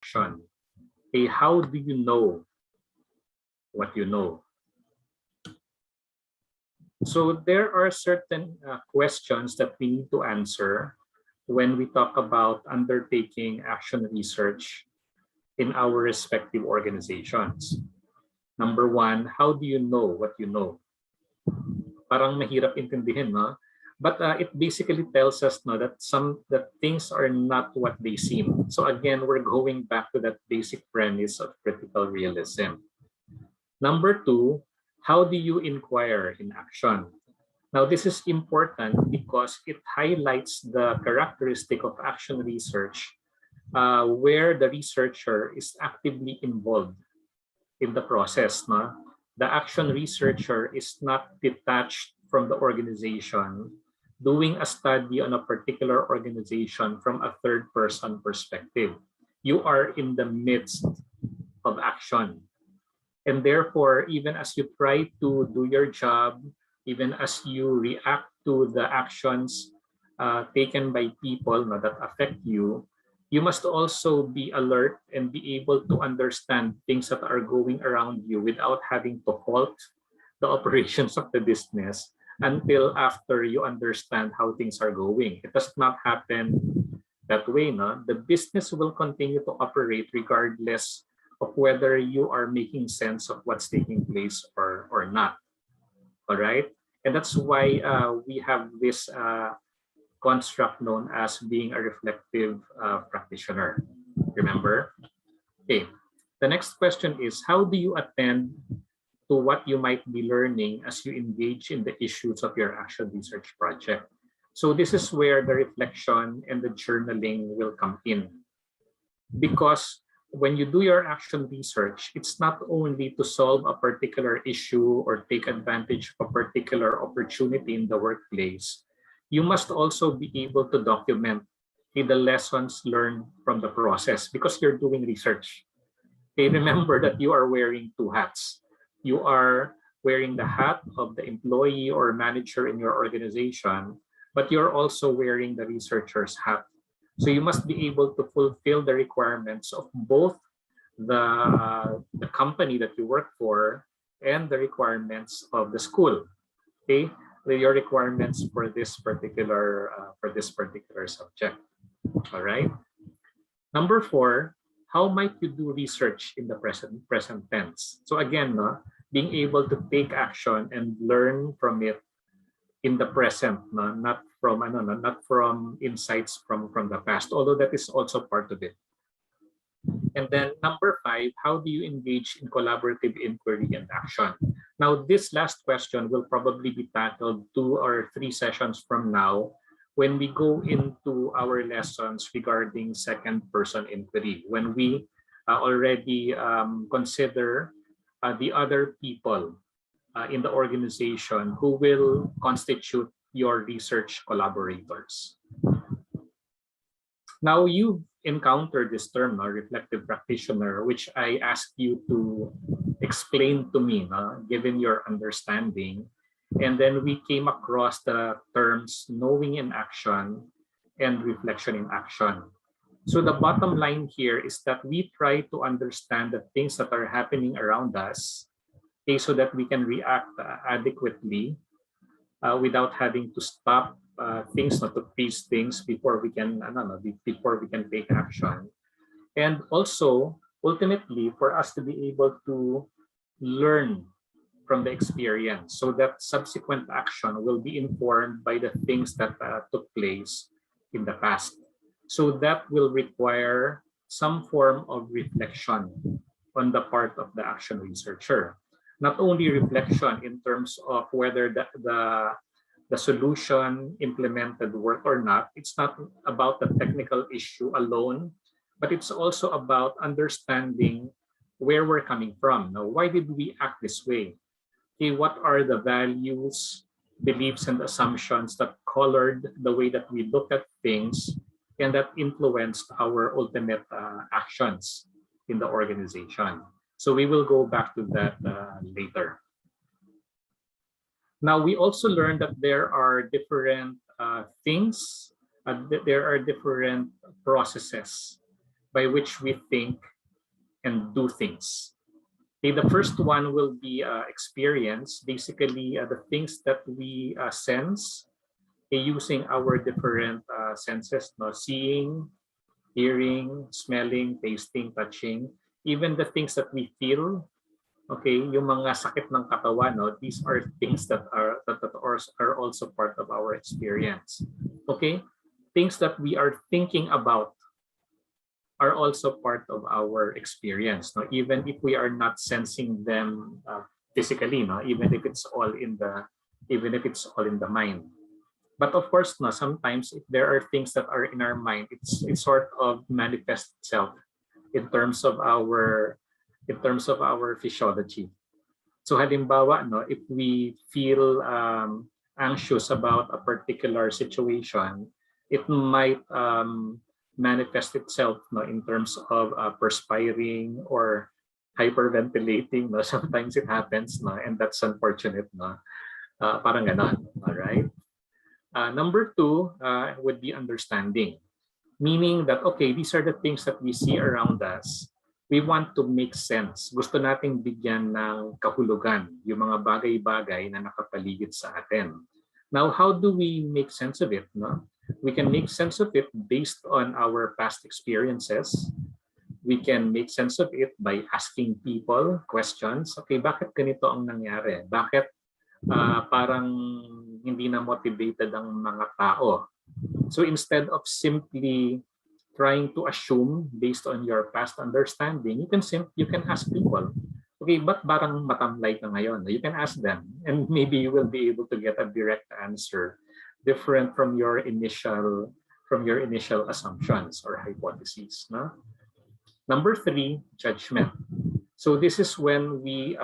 action. Okay, how do you know what you know? So there are certain questions that we need to answer when we talk about undertaking action research in our respective organizations. Number one, how do you know what you know? Parang mahirap intindihin, no? But it basically tells us no, that things are not what they seem. So again, we're going back to that basic premise of critical realism. Number two, how do you inquire in action? Now, this is important because it highlights the characteristic of action research where the researcher is actively involved in the process. No? The action researcher is not detached from the organization, doing a study on a particular organization from a third person perspective. You are in the midst of action. And therefore, even as you try to do your job, even as you react to the actions taken by people no, that affect you, you must also be alert and be able to understand things that are going around you without having to halt the operations of the business until after you understand how things are going. It does not happen that way. No? The business will continue to operate regardless of whether you are making sense of what's taking place or not. All right. And that's why we have this construct known as being a reflective practitioner. Remember? Okay. The next question is, how do you attend to what you might be learning as you engage in the issues of your action research project? So this is where the reflection and the journaling will come in. Because when you do your action research, it's not only to solve a particular issue or take advantage of a particular opportunity in the workplace. You must also be able to document the lessons learned from the process because you're doing research. Okay, remember that you are wearing two hats. You are wearing the hat of the employee or manager in your organization, but you're also wearing the researcher's hat. So you must be able to fulfill the requirements of both the company that you work for and the requirements of the school. Okay, your requirements for this particular subject. All right. Number four, how might you do research in the present tense? So again, no, being able to take action and learn from it in the present, no, not from insights from the past, although that is also part of it. And then number five, how do you engage in collaborative inquiry and action? Now, this last question will probably be tackled 2 or 3 sessions from now when we go into our lessons regarding second person inquiry, when we already consider the other people in the organization who will constitute your research collaborators. Now, you've encountered this term, reflective practitioner, which I asked you to explain to me, given your understanding. And then we came across the terms knowing in action and reflection in action. So the bottom line here is that we try to understand the things that are happening around us, okay, so that we can react adequately without having to stop things, not to freeze things before we can take action. And also, ultimately, for us to be able to learn from the experience so that subsequent action will be informed by the things that took place in the past. So that will require some form of reflection on the part of the action researcher. Not only reflection in terms of whether the solution implemented work or not. It's not about the technical issue alone, but it's also about understanding where we're coming from. Now, why did we act this way? Okay, what are the values, beliefs, and assumptions that colored the way that we look at things and that influenced our ultimate actions in the organization? So we will go back to that later. Now, we also learned that there are different things, there are different processes by which we think and do things. Okay, the first one will be experience, basically the things that we sense using our different senses, no? Seeing, hearing, smelling, tasting, touching, even the things that we feel. Okay, yung mga sakit ng katawan, no? These are things that are also part of our experience. Okay, things that we are thinking about are also part of our experience, no? Even if we are not sensing them physically, no? Even if it's all in the mind. But of course, no, sometimes if there are things that are in our mind, it sort of manifests itself in terms of our physiology. So halimbawa, no, if we feel anxious about a particular situation, it might manifest itself, no, in terms of perspiring or hyperventilating. No? Sometimes it happens, no, and that's unfortunate. No? Parang ganon, all right? Number two would be understanding, meaning that, okay, these are the things that we see around us. We want to make sense. Gusto nating bigyan ng kahulugan yung mga bagay-bagay na nakapaligid sa atin. Now, how do we make sense of it? No? We can make sense of it based on our past experiences. We can make sense of it by asking people questions. Okay, bakit ganito ang nangyari? Bakit parang hindi na motivated ang mga tao? So instead of simply trying to assume based on your past understanding, you can ask people, okay, ba't parang matamlay ka ngayon? You can ask them, and maybe you will be able to get a direct answer different from your initial assumptions or hypotheses. No? Number three, judgment. So this is when we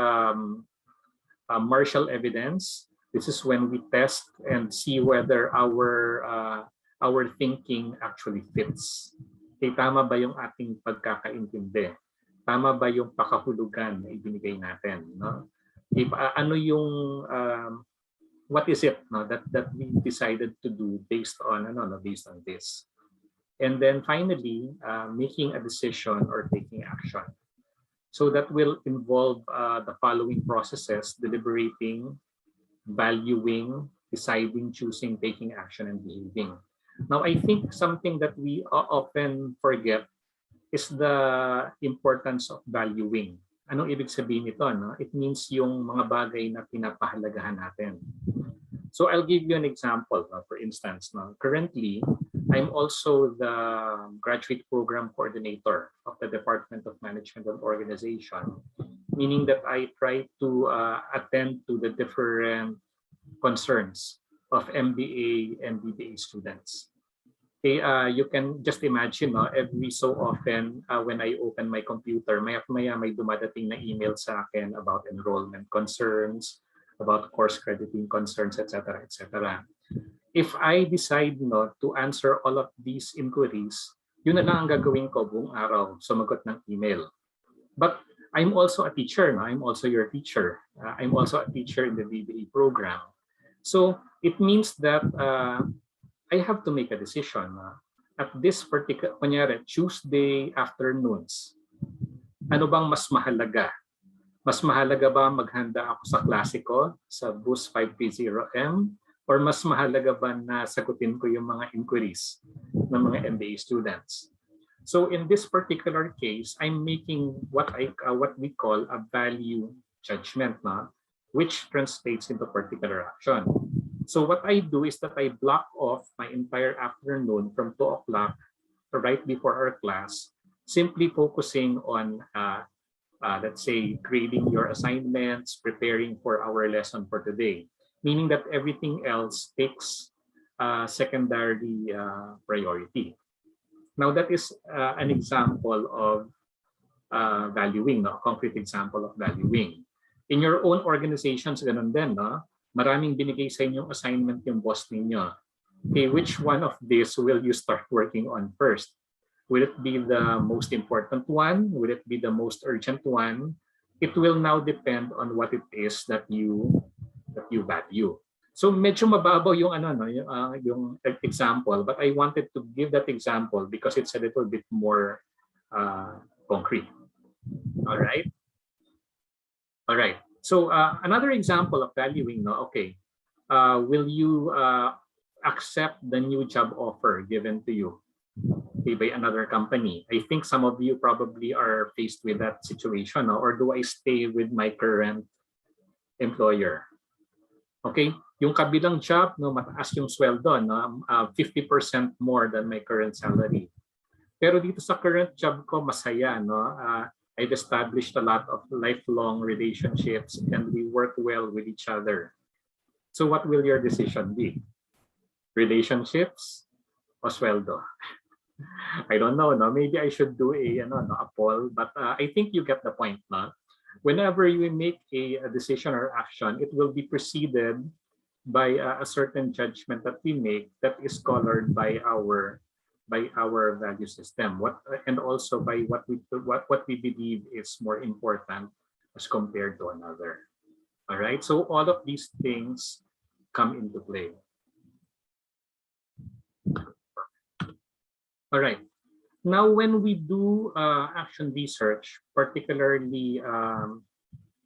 marshal evidence. This is when we test and see whether our thinking actually fits. Okay, tama ba yung ating pagkakaintindi? Tama ba yung pakahulugan na ibinigay natin? No? Ano yung what is it, no, that we decided to do based on this? And then finally, making a decision or taking action. So that will involve the following processes: deliberating, valuing, deciding, choosing, taking action, and behaving. Now, I think something that we often forget is the importance of valuing. Anong ibig sabihin nito? No? It means yung mga bagay na pinapahalagahan natin. So I'll give you an example. No? For instance, no? Currently, I'm also the graduate program coordinator of the Department of Management and Organization, meaning that I try to attend to the different concerns of MBA and BBA students. Okay, you can just imagine, no, every so often when I open my computer, may dumadating na email sa akin about enrollment concerns, about course crediting concerns, etc., etc. If I decide, no, to answer all of these inquiries, yun na lang ang gagawin ko buong araw, sumagot ng email. But I'm also a teacher. No? I'm also your teacher. I'm also a teacher in the BBA program. So it means that I have to make a decision. At this particular, kunyari, Tuesday afternoons, ano bang mas mahalaga? Mas mahalaga ba maghanda ako sa klase ko sa Bus 530M? Or mas mahalaga ba na sagutin ko yung mga inquiries ng mga MBA students? So in this particular case, I'm making what we call a value judgment, na, which translates into particular action. So what I do is that I block off my entire afternoon from 2 o'clock right before our class, simply focusing on, let's say, grading your assignments, preparing for our lesson for today, meaning that everything else takes secondary priority. Now that is an example of valuing, no? A concrete example of valuing. In your own organizations, ganun din, no? Maraming binigay sa inyong assignment yung boss ninyo. Okay, which one of these will you start working on first? Will it be the most important one? Will it be the most urgent one? It will now depend on what it is that you value. So medyo mababaw yung yung example, but I wanted to give that example because it's a little bit more concrete. All right. All right. So another example of valuing, no, okay, will you accept the new job offer given to you, okay, by another company? I think some of you probably are faced with that situation, no? Or do I stay with my current employer? Okay, yung kabilang job, no, mataas yung sweldo, no, 50% more than my current salary. Pero dito sa current job ko, masaya, no? I've established a lot of lifelong relationships and we work well with each other. So what will your decision be? Relationships o sweldo? I don't know, no? Maybe I should do a poll, but I think you get the point, no? Whenever you make a decision or action, it will be preceded by a certain judgment that we make that is colored by our value system, and also by what we believe is more important as compared to another. All right, so all of these things come into play. All right, now when we do action research, particularly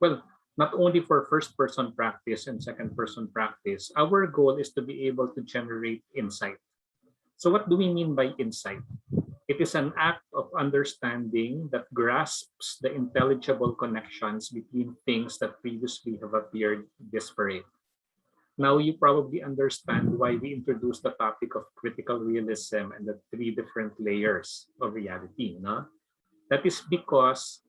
well, not only for first person practice and second person practice, our goal is to be able to generate insight. So what do we mean by insight? It is an act of understanding that grasps the intelligible connections between things that previously have appeared disparate. Now you probably understand why we introduced the topic of critical realism and the three different layers of reality. No? That is because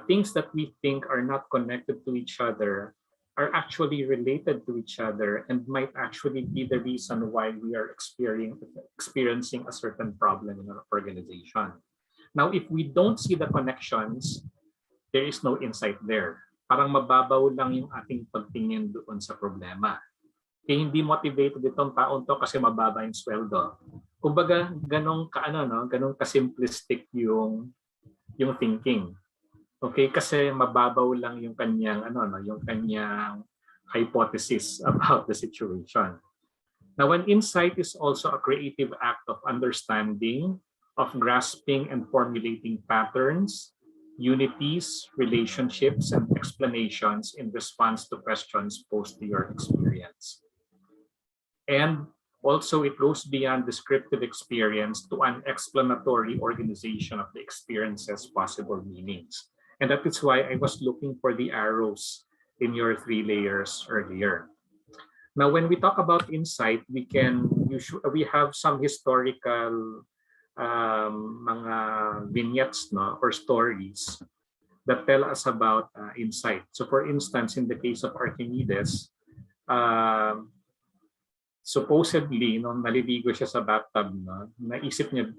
things that we think are not connected to each other are actually related to each other and might actually be the reason why we are experiencing a certain problem in our organization. Now, if we don't see the connections, there is no insight there. Parang mababaw lang yung ating pagtingin doon sa problema. Kaya hindi motivated itong taon to kasi mababa yung sweldo. Kumbaga, ganong ka-simplistic yung thinking. Okay, kasi mababaw lang yung kanyang yung kanyang hypothesis about the situation. Now, an insight is also a creative act of understanding, of grasping and formulating patterns, unities, relationships, and explanations in response to questions posed to your experience. And also, it goes beyond descriptive experience to an explanatory organization of the experience's possible meanings. And that is why I was looking for the arrows in your three layers earlier. Now, when we talk about insight, we have some historical mga vignettes, no, or stories that tell us about insight. So, for instance, in the case of Archimedes, supposedly, nung naliligo siya sa bathtub, no, naisip niya,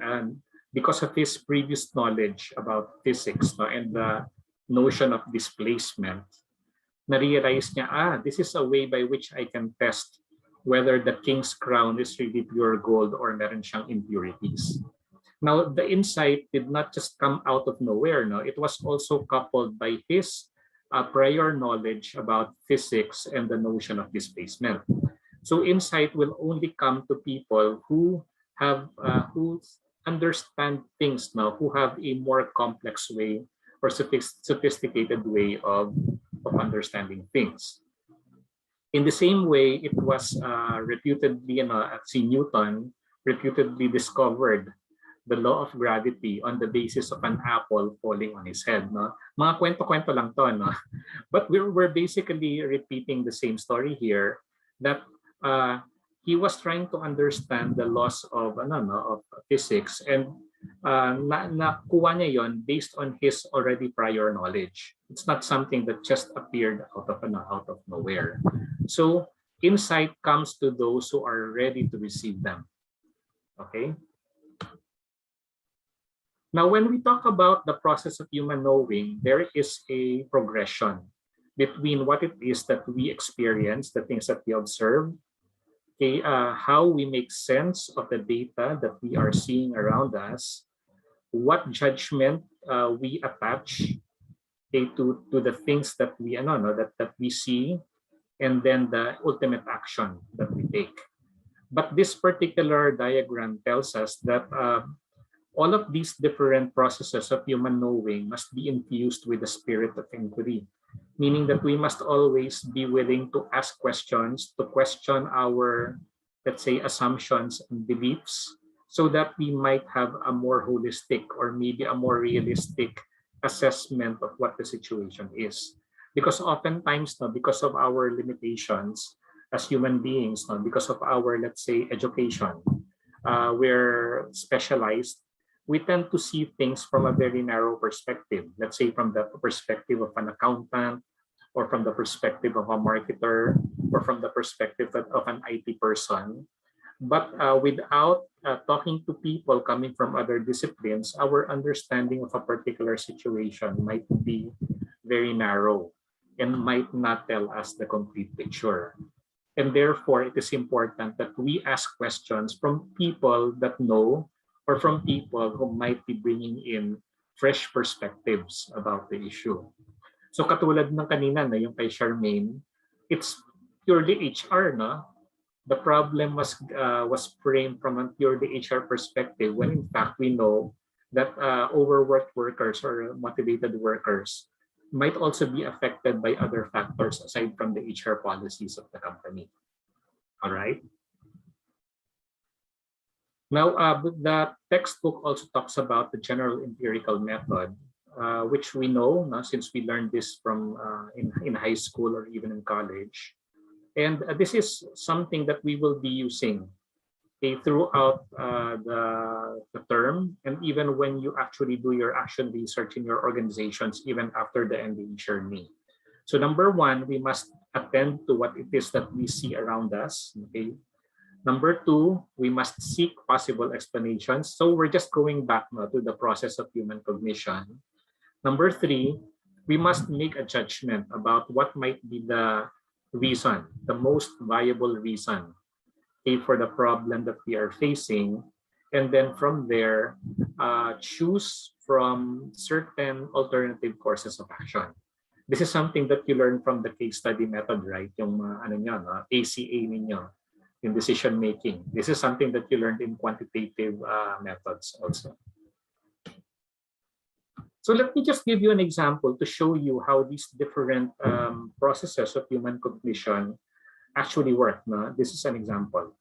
because of his previous knowledge about physics, no, and the notion of displacement, na-realize niya, this is a way by which I can test whether the king's crown is really pure gold or meron siyang impurities. Now, the insight did not just come out of nowhere. No? It was also coupled by his prior knowledge about physics and the notion of displacement. So insight will only come to people who have who understand things now, who have a more complex way or sophisticated way of understanding things. In the same way, it was reputedly, si Newton reputedly discovered the law of gravity on the basis of an apple falling on his head. No? Mga kwento-kwento lang to, no? But we're basically repeating the same story here, that he was trying to understand the laws of physics, and nakuha niya yon based on his already prior knowledge. It's not something that just appeared out of nowhere. So insight comes to those who are ready to receive them. Okay. Now, when we talk about the process of human knowing, there is a progression between what it is that we experience, the things that we observe, okay, how we make sense of the data that we are seeing around us, what judgment we attach, okay, to the things that we that we see, and then the ultimate action that we take. But this particular diagram tells us that all of these different processes of human knowing must be infused with the spirit of inquiry, meaning that we must always be willing to ask questions, to question our, let's say, assumptions and beliefs, so that we might have a more holistic or maybe a more realistic assessment of what the situation is. Because oftentimes, no, because of our limitations as human beings, no, because of our, let's say, education, we're specialized, we tend to see things from a very narrow perspective. Let's say from the perspective of an accountant, or from the perspective of a marketer, or from the perspective of an IT person. But without talking to people coming from other disciplines, our understanding of a particular situation might be very narrow and might not tell us the complete picture. And therefore, it is important that we ask questions from people that know, or from people who might be bringing in fresh perspectives about the issue. So katulad ng kanina na yung kay Charmaine, it's purely HR, no? The problem was framed from a purely HR perspective, when in fact we know that overworked workers or motivated workers might also be affected by other factors aside from the HR policies of the company. All right. Now, the textbook also talks about the general empirical method, which we know since we learned this from in high school or even in college. And this is something that we will be using throughout the term, and even when you actually do your action research in your organizations, even after the MBA journey. So number one, we must attend to what it is that we see around us. Okay. Number two, we must seek possible explanations. So we're just going back to the process of human cognition. Number three, we must make a judgment about what might be the reason, the most viable reason for the problem that we are facing. And then from there, choose from certain alternative courses of action. This is something that you learn from the case study method, right? Yung ano nyo, ACA ninyo, in decision making. This is something that you learned in quantitative methods also. So let me just give you an example to show you how these different processes of human cognition actually work. No? This is an example.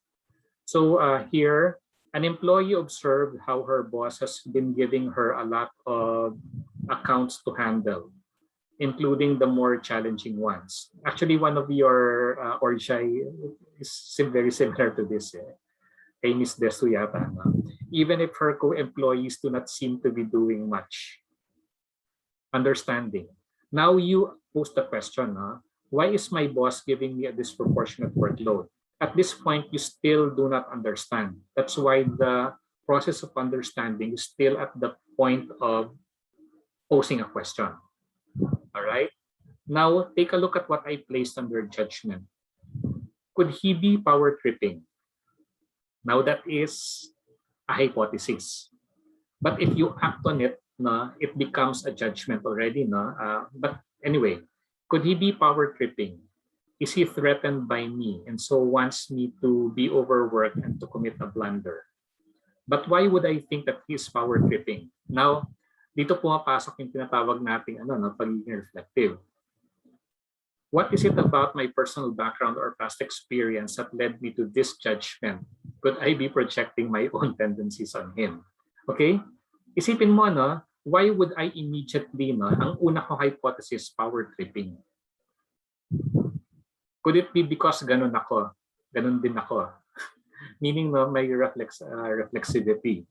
So here, an employee observed how her boss has been giving her a lot of accounts to handle, including the more challenging ones. Actually, one of your Orjay is very similar to this. Kay Ms. Desu yata. No? Even if her co-employees do not seem to be doing much. Understanding. Now you pose the question, why is my boss giving me a disproportionate workload? At this point, you still do not understand. That's why the process of understanding is still at the point of posing a question. All right. Now take a look at what I placed under judgment. Could he be power tripping? Now that is a hypothesis. But if you act on it, it becomes a judgment already. But anyway, could he be power tripping? Is he threatened by me and so wants me to be overworked and to commit a blunder? But why would I think that he's power tripping? Now, dito pumapasok yung tinatawag nating pagiging reflective. What is it about my personal background or past experience that led me to this judgment? Could I be projecting my own tendencies on him? Okay? Isipin mo, why would I immediately, ang una ko hypothesis, power tripping? Could it be because ganun ako? Ganun din ako. Meaning, may reflexivity.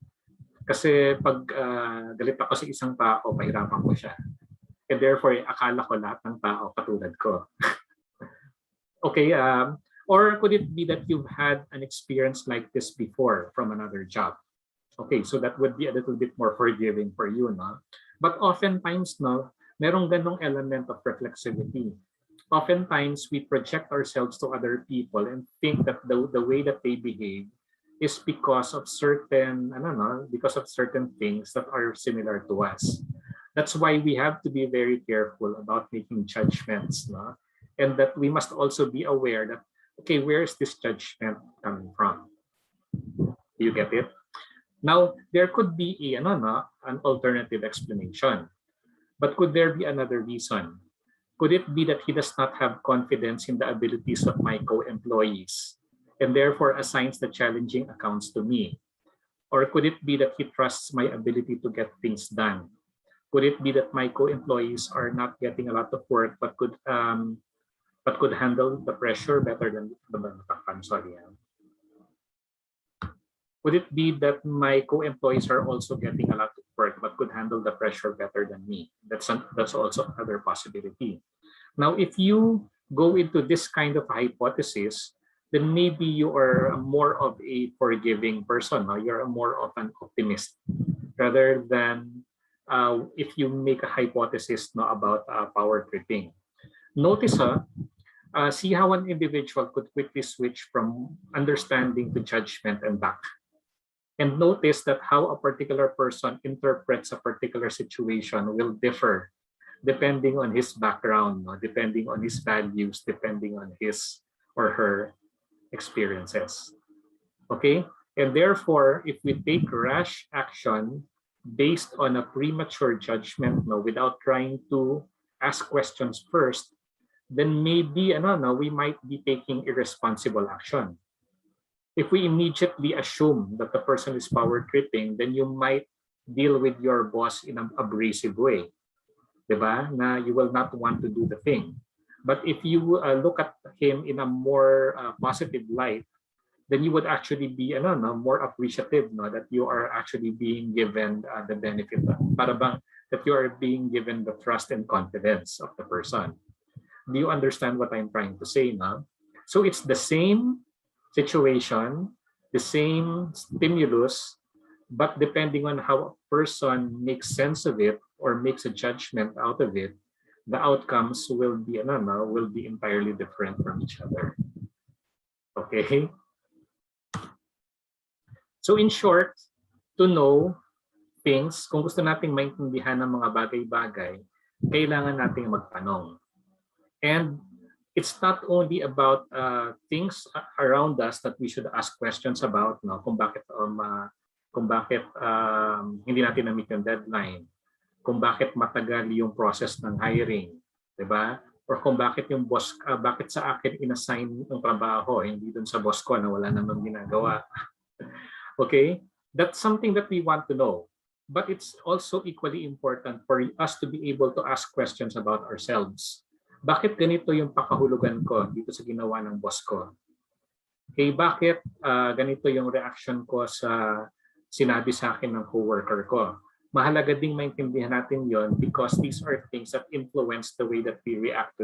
Kasi pag galit ako sa isang tao, mahirapan ko siya. And therefore, akala ko lahat ng tao katulad ko. Okay, or could it be that you've had an experience like this before from another job? Okay, so that would be a little bit more forgiving for you, But oftentimes, merong ganong element of reflexivity. Oftentimes, we project ourselves to other people and think that the way that they behave is because of certain, because of certain things that are similar to us. That's why we have to be very careful about making judgments, and that we must also be aware that, okay, where is this judgment coming from? You get it? Now, there could be an alternative explanation. But could there be another reason? Could it be that he does not have confidence in the abilities of my co-employees and therefore assigns the challenging accounts to me? Or could it be that he trusts my ability to get things done? Could it be that my co-employees are not getting a lot of work but could handle the pressure better than I'm sorry. Could it be that my co-employees are also getting a lot of work but could handle the pressure better than me? That's also another possibility. Now, if you go into this kind of hypothesis, then maybe you are more of a forgiving person. No? You're more of an optimist rather than if you make a hypothesis no, about power tripping. Notice, see how an individual could quickly switch from understanding to judgment and back. And notice that how a particular person interprets a particular situation will differ depending on his background, no? Depending on his values, depending on his or her experiences. Okay? And therefore, if we take rash action based on a premature judgment no, without trying to ask questions first, then maybe we might be taking irresponsible action. If we immediately assume that the person is power tripping, then you might deal with your boss in an abrasive way. Diba? Na you will not want to do the thing. But if you look at him in a more positive light, then you would actually be more appreciative no, that you are actually being given the benefit, para bang, that you are being given the trust and confidence of the person. Do you understand what I'm trying to say now? So it's the same situation, the same stimulus, but depending on how a person makes sense of it or makes a judgment out of it, the outcomes will be entirely different from each other. Okay? So in short, to know things, kung gusto nating maintindihan ng mga bagay-bagay, kailangan nating magtanong. And it's not only about things around us that we should ask questions about, no? Kung bakit hindi natin na-meet yung deadline, kung bakit matagal yung process ng hiring, 'di ba? Or kung bakit yung boss, bakit sa akin inassign yung trabaho, hindi dun sa boss ko na wala namang ginagawa. Okay? That's something that we want to know. But it's also equally important for us to be able to ask questions about ourselves. Bakit ganito yung pakahulugan ko dito sa ginawa ng boss ko? Okay, bakit ganito yung reaction ko sa sinabi sa akin ng coworker ko? Mahalaga ding maintindihan natin yon because these are things that influence the way that we react to